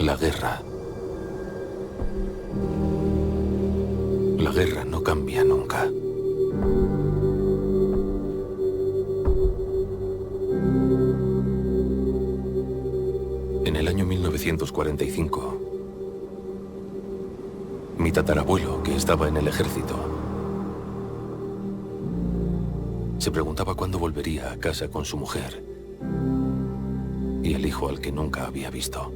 La guerra. La guerra no cambia nunca. En el año 1945, mi tatarabuelo, que estaba en el ejército, se preguntaba cuándo volvería a casa con su mujer y el hijo al que nunca había visto.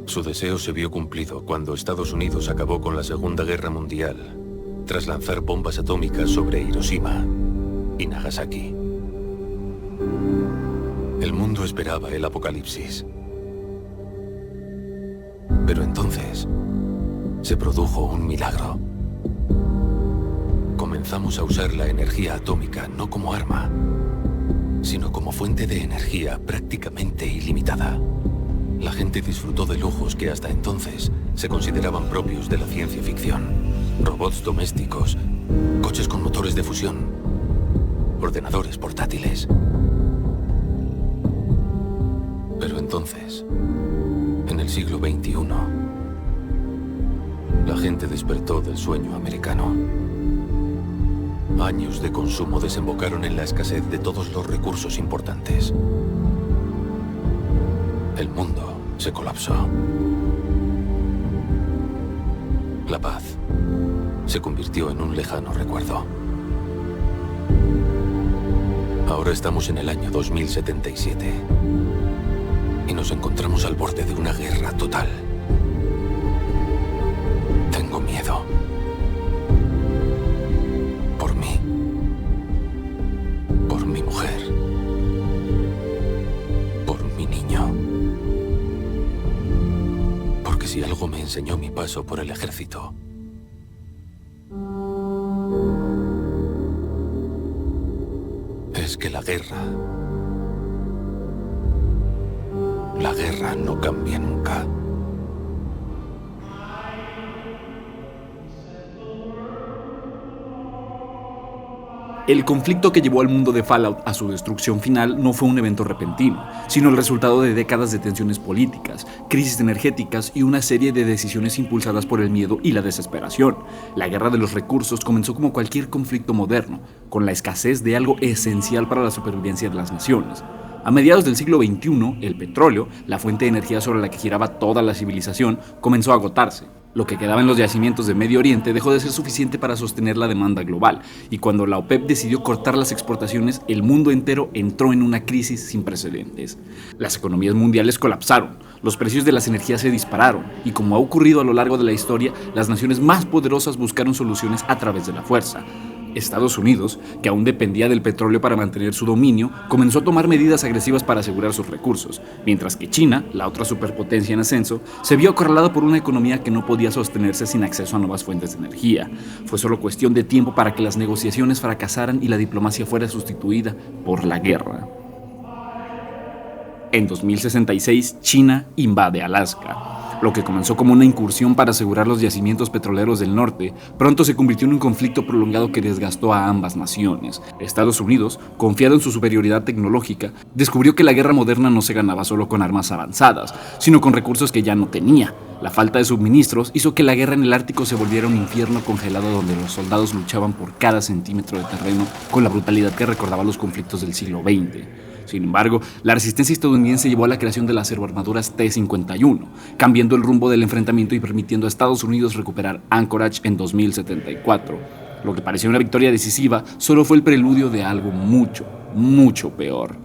Su deseo se vio cumplido cuando Estados Unidos acabó con la Segunda Guerra Mundial tras lanzar bombas atómicas sobre Hiroshima y Nagasaki. El mundo esperaba el apocalipsis. Pero entonces se produjo un milagro. Comenzamos a usar la energía atómica no como arma, sino como fuente de energía prácticamente ilimitada. La gente disfrutó de lujos que hasta entonces se consideraban propios de la ciencia ficción. Robots domésticos, coches con motores de fusión, ordenadores portátiles. Pero entonces, en el siglo XXI, la gente despertó del sueño americano. Años de consumo desembocaron en la escasez de todos los recursos importantes. El mundo se colapsó. La paz se convirtió en un lejano recuerdo. Ahora estamos en el año 2077 y nos encontramos al borde de una guerra total. Tengo miedo. Por mí. Por mi mujer. Por mi niño. Porque si algo me enseñó mi paso por el ejército, es que la guerra no cambia nunca. El conflicto que llevó al mundo de Fallout a su destrucción final no fue un evento repentino, sino el resultado de décadas de tensiones políticas, crisis energéticas y una serie de decisiones impulsadas por el miedo y la desesperación. La guerra de los recursos comenzó como cualquier conflicto moderno, con la escasez de algo esencial para la supervivencia de las naciones. A mediados del siglo XXI, el petróleo, la fuente de energía sobre la que giraba toda la civilización, comenzó a agotarse. Lo que quedaba en los yacimientos de Medio Oriente dejó de ser suficiente para sostener la demanda global, y cuando la OPEP decidió cortar las exportaciones, el mundo entero entró en una crisis sin precedentes. Las economías mundiales colapsaron, los precios de las energías se dispararon, y como ha ocurrido a lo largo de la historia, las naciones más poderosas buscaron soluciones a través de la fuerza. Estados Unidos, que aún dependía del petróleo para mantener su dominio, comenzó a tomar medidas agresivas para asegurar sus recursos, mientras que China, la otra superpotencia en ascenso, se vio acorralada por una economía que no podía sostenerse sin acceso a nuevas fuentes de energía. Fue solo cuestión de tiempo para que las negociaciones fracasaran y la diplomacia fuera sustituida por la guerra. En 2066, China invade Alaska. Lo que comenzó como una incursión para asegurar los yacimientos petroleros del norte, pronto se convirtió en un conflicto prolongado que desgastó a ambas naciones. Estados Unidos, confiado en su superioridad tecnológica, descubrió que la guerra moderna no se ganaba solo con armas avanzadas, sino con recursos que ya no tenía. La falta de suministros hizo que la guerra en el Ártico se volviera un infierno congelado donde los soldados luchaban por cada centímetro de terreno con la brutalidad que recordaba los conflictos del siglo XX. Sin embargo, la resistencia estadounidense llevó a la creación de las aeroarmaduras T-51, cambiando el rumbo del enfrentamiento y permitiendo a Estados Unidos recuperar Anchorage en 2074. Lo que parecía una victoria decisiva solo fue el preludio de algo mucho, mucho peor.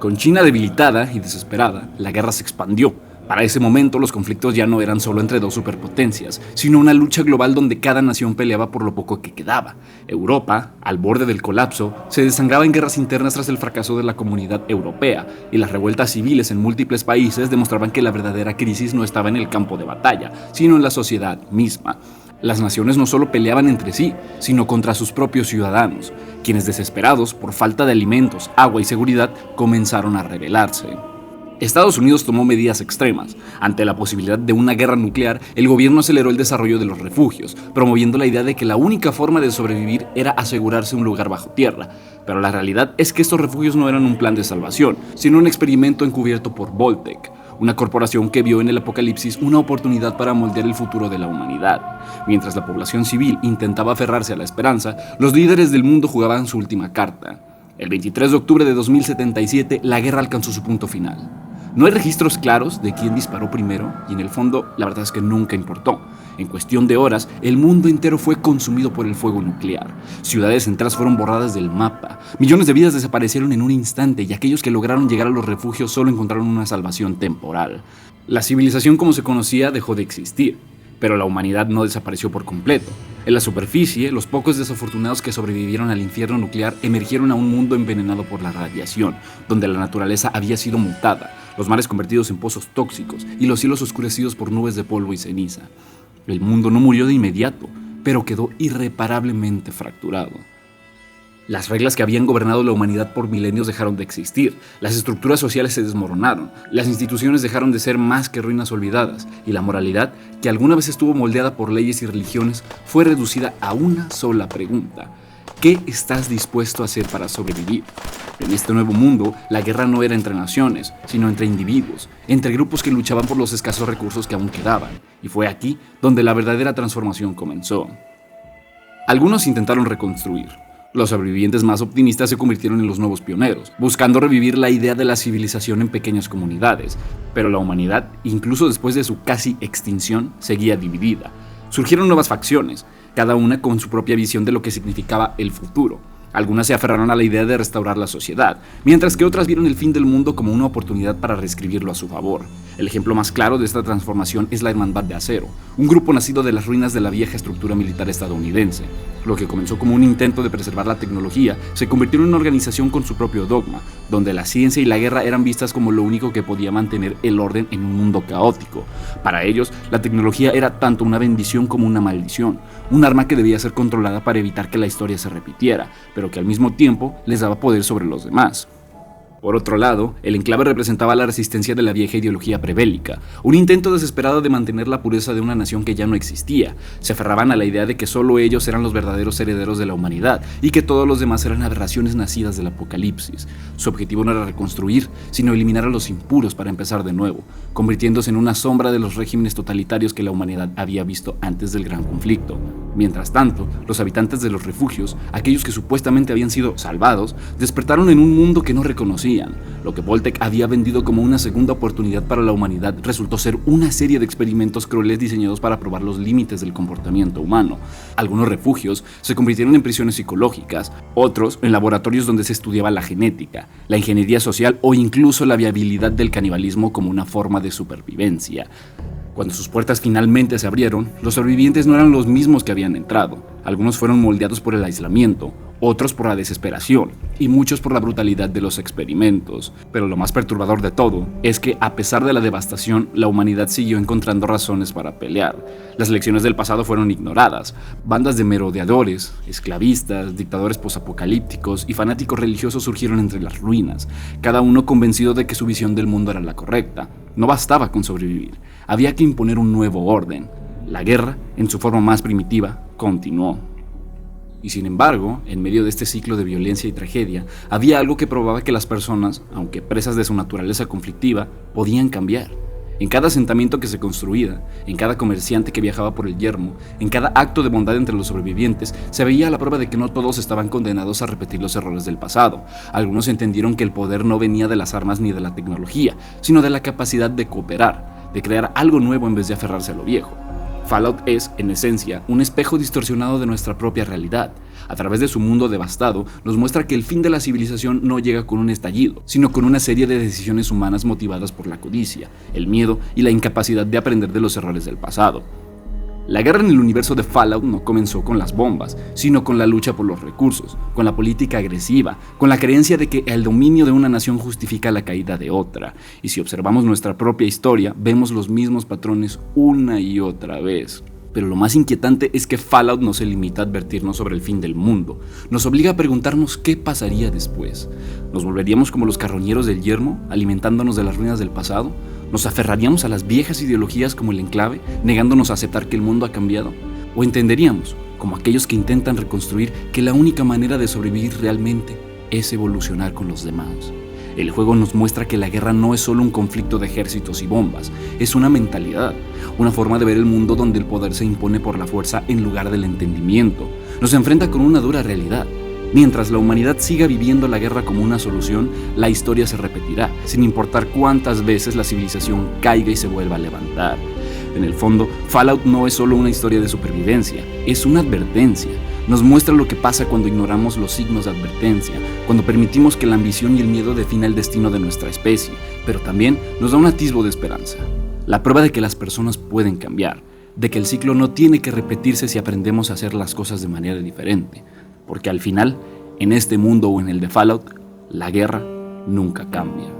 Con China debilitada y desesperada, la guerra se expandió. Para ese momento, los conflictos ya no eran solo entre dos superpotencias, sino una lucha global donde cada nación peleaba por lo poco que quedaba. Europa, al borde del colapso, se desangraba en guerras internas tras el fracaso de la comunidad europea, y las revueltas civiles en múltiples países demostraban que la verdadera crisis no estaba en el campo de batalla, sino en la sociedad misma. Las naciones no solo peleaban entre sí, sino contra sus propios ciudadanos, quienes desesperados por falta de alimentos, agua y seguridad comenzaron a rebelarse. Estados Unidos tomó medidas extremas. Ante la posibilidad de una guerra nuclear, el gobierno aceleró el desarrollo de los refugios, promoviendo la idea de que la única forma de sobrevivir era asegurarse un lugar bajo tierra. Pero la realidad es que estos refugios no eran un plan de salvación, sino un experimento encubierto por Vault-Tec, una corporación que vio en el apocalipsis una oportunidad para moldear el futuro de la humanidad. Mientras la población civil intentaba aferrarse a la esperanza, los líderes del mundo jugaban su última carta. El 23 de octubre de 2077, la guerra alcanzó su punto final. No hay registros claros de quién disparó primero y en el fondo la verdad es que nunca importó. En cuestión de horas, el mundo entero fue consumido por el fuego nuclear. Ciudades enteras fueron borradas del mapa. Millones de vidas desaparecieron en un instante y aquellos que lograron llegar a los refugios solo encontraron una salvación temporal. La civilización como se conocía dejó de existir, pero la humanidad no desapareció por completo. En la superficie, los pocos desafortunados que sobrevivieron al infierno nuclear emergieron a un mundo envenenado por la radiación, donde la naturaleza había sido mutada, los mares convertidos en pozos tóxicos y los cielos oscurecidos por nubes de polvo y ceniza. El mundo no murió de inmediato, pero quedó irreparablemente fracturado. Las reglas que habían gobernado la humanidad por milenios dejaron de existir, las estructuras sociales se desmoronaron, las instituciones dejaron de ser más que ruinas olvidadas, y la moralidad, que alguna vez estuvo moldeada por leyes y religiones, fue reducida a una sola pregunta: ¿qué estás dispuesto a hacer para sobrevivir? En este nuevo mundo, la guerra no era entre naciones, sino entre individuos, entre grupos que luchaban por los escasos recursos que aún quedaban, y fue aquí donde la verdadera transformación comenzó. Algunos intentaron reconstruir. Los sobrevivientes más optimistas se convirtieron en los nuevos pioneros, buscando revivir la idea de la civilización en pequeñas comunidades, pero la humanidad, incluso después de su casi extinción, seguía dividida. Surgieron nuevas facciones, cada una con su propia visión de lo que significaba el futuro. Algunas se aferraron a la idea de restaurar la sociedad, mientras que otras vieron el fin del mundo como una oportunidad para reescribirlo a su favor. El ejemplo más claro de esta transformación es la Hermandad de Acero, un grupo nacido de las ruinas de la vieja estructura militar estadounidense. Lo que comenzó como un intento de preservar la tecnología se convirtió en una organización con su propio dogma, donde la ciencia y la guerra eran vistas como lo único que podía mantener el orden en un mundo caótico. Para ellos, la tecnología era tanto una bendición como una maldición, un arma que debía ser controlada para evitar que la historia se repitiera, pero que al mismo tiempo les daba poder sobre los demás. Por otro lado, el enclave representaba la resistencia de la vieja ideología prebélica, un intento desesperado de mantener la pureza de una nación que ya no existía. Se aferraban a la idea de que solo ellos eran los verdaderos herederos de la humanidad y que todos los demás eran aberraciones nacidas del apocalipsis. Su objetivo no era reconstruir, sino eliminar a los impuros para empezar de nuevo, convirtiéndose en una sombra de los regímenes totalitarios que la humanidad había visto antes del gran conflicto. Mientras tanto, los habitantes de los refugios, aquellos que supuestamente habían sido salvados, despertaron en un mundo que no reconocían. Lo que Vault-Tec había vendido como una segunda oportunidad para la humanidad resultó ser una serie de experimentos crueles diseñados para probar los límites del comportamiento humano. Algunos refugios se convirtieron en prisiones psicológicas, otros en laboratorios donde se estudiaba la genética, la ingeniería social o incluso la viabilidad del canibalismo como una forma de supervivencia. Cuando sus puertas finalmente se abrieron, los sobrevivientes no eran los mismos que habían entrado. Algunos fueron moldeados por el aislamiento, otros por la desesperación y muchos por la brutalidad de los experimentos. Pero lo más perturbador de todo es que, a pesar de la devastación, la humanidad siguió encontrando razones para pelear. Las lecciones del pasado fueron ignoradas. Bandas de merodeadores, esclavistas, dictadores posapocalípticos y fanáticos religiosos surgieron entre las ruinas, cada uno convencido de que su visión del mundo era la correcta. No bastaba con sobrevivir, había que imponer un nuevo orden. La guerra, en su forma más primitiva, continuó. Y sin embargo, en medio de este ciclo de violencia y tragedia, había algo que probaba que las personas, aunque presas de su naturaleza conflictiva, podían cambiar. En cada asentamiento que se construía, en cada comerciante que viajaba por el yermo, en cada acto de bondad entre los sobrevivientes, se veía la prueba de que no todos estaban condenados a repetir los errores del pasado. Algunos entendieron que el poder no venía de las armas ni de la tecnología, sino de la capacidad de cooperar, de crear algo nuevo en vez de aferrarse a lo viejo. Fallout es, en esencia, un espejo distorsionado de nuestra propia realidad. A través de su mundo devastado, nos muestra que el fin de la civilización no llega con un estallido, sino con una serie de decisiones humanas motivadas por la codicia, el miedo y la incapacidad de aprender de los errores del pasado. La guerra en el universo de Fallout no comenzó con las bombas, sino con la lucha por los recursos, con la política agresiva, con la creencia de que el dominio de una nación justifica la caída de otra. Y si observamos nuestra propia historia, vemos los mismos patrones una y otra vez. Pero lo más inquietante es que Fallout no se limita a advertirnos sobre el fin del mundo. Nos obliga a preguntarnos qué pasaría después. ¿Nos volveríamos como los carroñeros del yermo, alimentándonos de las ruinas del pasado? ¿Nos aferraríamos a las viejas ideologías como el Enclave, negándonos a aceptar que el mundo ha cambiado? ¿O entenderíamos, como aquellos que intentan reconstruir, que la única manera de sobrevivir realmente es evolucionar con los demás? El juego nos muestra que la guerra no es solo un conflicto de ejércitos y bombas, es una mentalidad, una forma de ver el mundo donde el poder se impone por la fuerza en lugar del entendimiento. Nos enfrenta con una dura realidad. Mientras la humanidad siga viviendo la guerra como una solución, la historia se repetirá, sin importar cuántas veces la civilización caiga y se vuelva a levantar. En el fondo, Fallout no es solo una historia de supervivencia, es una advertencia. Nos muestra lo que pasa cuando ignoramos los signos de advertencia, cuando permitimos que la ambición y el miedo defina el destino de nuestra especie, pero también nos da un atisbo de esperanza. La prueba de que las personas pueden cambiar, de que el ciclo no tiene que repetirse si aprendemos a hacer las cosas de manera diferente, porque al final, en este mundo o en el de Fallout, la guerra nunca cambia.